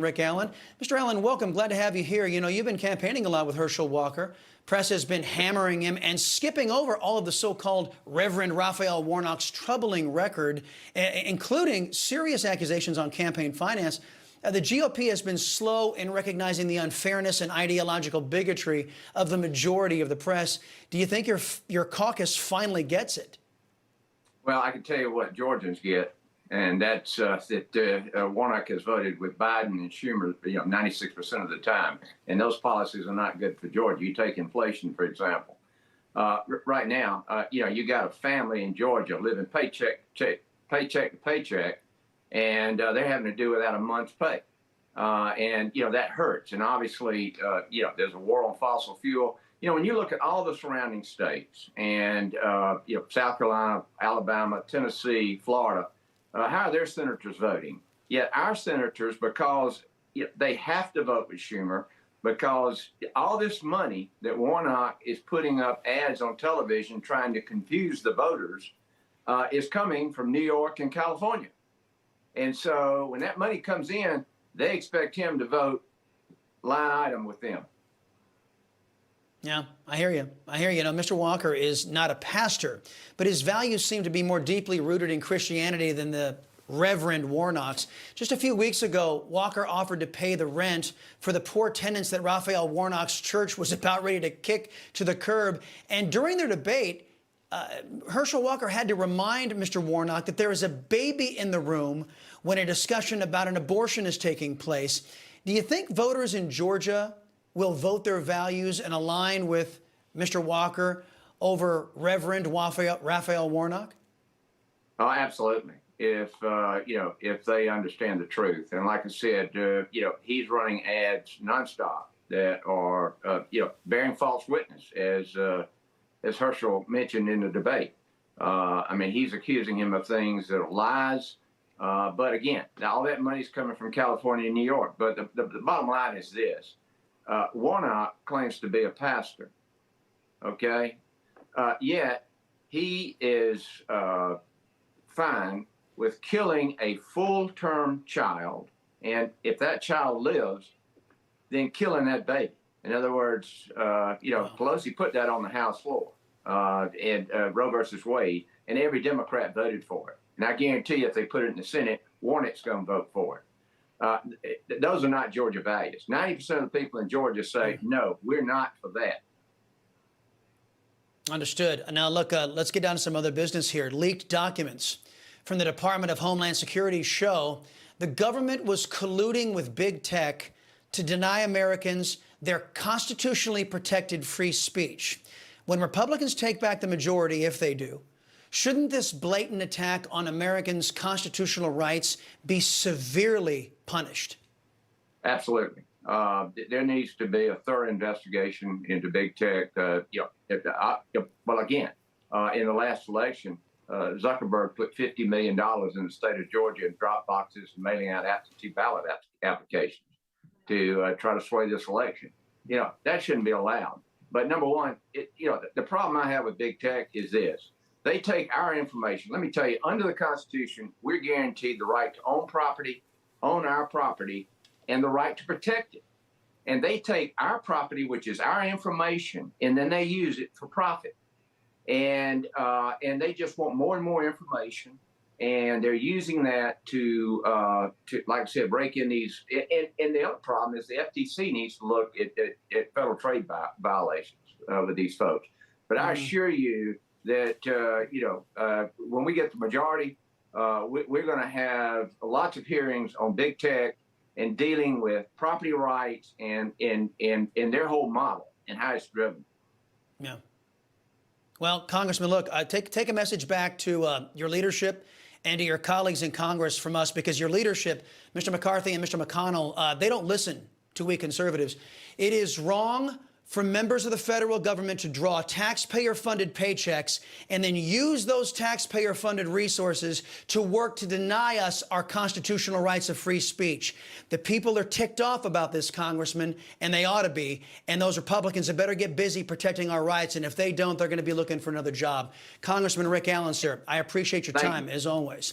Rick Allen. Mr. Allen, welcome. Glad to have you here. You know, you've been campaigning a lot with Herschel Walker. Press has been hammering him and skipping over all of the so-called Reverend Raphael Warnock's troubling record, including serious accusations on campaign finance. The GOP has been slow in recognizing the unfairness and ideological bigotry of the majority of the press. Do you think your caucus finally gets it? Well, I can tell you what Georgians get, and that's that Warnock has voted with Biden and Schumer, 96% of the time, and those policies are not good for Georgia. You take inflation, for example. Right now, you got a family in Georgia living paycheck to paycheck, and they're having to do without a month's pay, and that hurts. And obviously, there's a war on fossil fuel. When you look at all the surrounding states and, South Carolina, Alabama, Tennessee, Florida, how are their senators voting? Yet our senators, because they have to vote with Schumer, because all this money that Warnock is putting up ads on television trying to confuse the voters is coming from New York and California. And so when that money comes in, they expect him to vote line item with them. Yeah, I hear you. I hear you. Mr. Walker is not a pastor, but his values seem to be more deeply rooted in Christianity than the Reverend Warnock's. Just a few weeks ago, Walker offered to pay the rent for the poor tenants that Raphael Warnock's church was about ready to kick to the curb. And during their debate, Herschel Walker had to remind Mr. Warnock that there is a baby in the room when a discussion about an abortion is taking place. Do you think voters in Georgia will vote their values and align with Mr. Walker over Reverend Raphael Warnock? Oh, absolutely. If they understand the truth. And like I said, he's running ads nonstop that are, bearing false witness, as Herschel mentioned in the debate. He's accusing him of things that are lies. But again, now all that money's coming from California and New York. But the bottom line is this. Warnock claims to be a pastor, okay? Yet he is fine with killing a full-term child, and if that child lives, then killing that baby. In other words, Pelosi put that on the House floor, and Roe versus Wade, and every Democrat voted for it. And I guarantee you, if they put it in the Senate, Warnock's going to vote for it. Those are not Georgia values. 90% of the people in Georgia say, no, we're not for that. Understood. Now, look, let's get down to some other business here. Leaked documents from the Department of Homeland Security show the government was colluding with big tech to deny Americans their constitutionally protected free speech. When Republicans take back the majority, if they do, shouldn't this blatant attack on Americans' constitutional rights be severely punished? Absolutely. There needs to be a thorough investigation into big tech. Again, in the last election, Zuckerberg put $50 million in the state of Georgia in drop boxes and mailing out absentee ballot applications to try to sway this election. That shouldn't be allowed. But number one, the problem I have with big tech is this. They take our information. Let me tell you, under the Constitution, we're guaranteed the right to own property, own our property, and the right to protect it. And they take our property, which is our information, and then they use it for profit. And they just want more and more information, and they're using that to like I said, break in these. And the other problem is the FTC needs to look at federal trade violations with these folks. But I assure you that, when we get the majority, we're going to have lots of hearings on big tech and dealing with property rights and their whole model and how it's driven. Yeah. Well, Congressman, look, take a message back to your leadership and to your colleagues in Congress from us, because your leadership, Mr. McCarthy and Mr. McConnell, they don't listen to we conservatives. It is wrong for members of the federal government to draw taxpayer-funded paychecks and then use those taxpayer-funded resources to work to deny us our constitutional rights of free speech. The people are ticked off about this, Congressman, and they ought to be. And those Republicans had better get busy protecting our rights. And if they don't, they're going to be looking for another job. Congressman Rick Allen, sir, I appreciate your time, as always.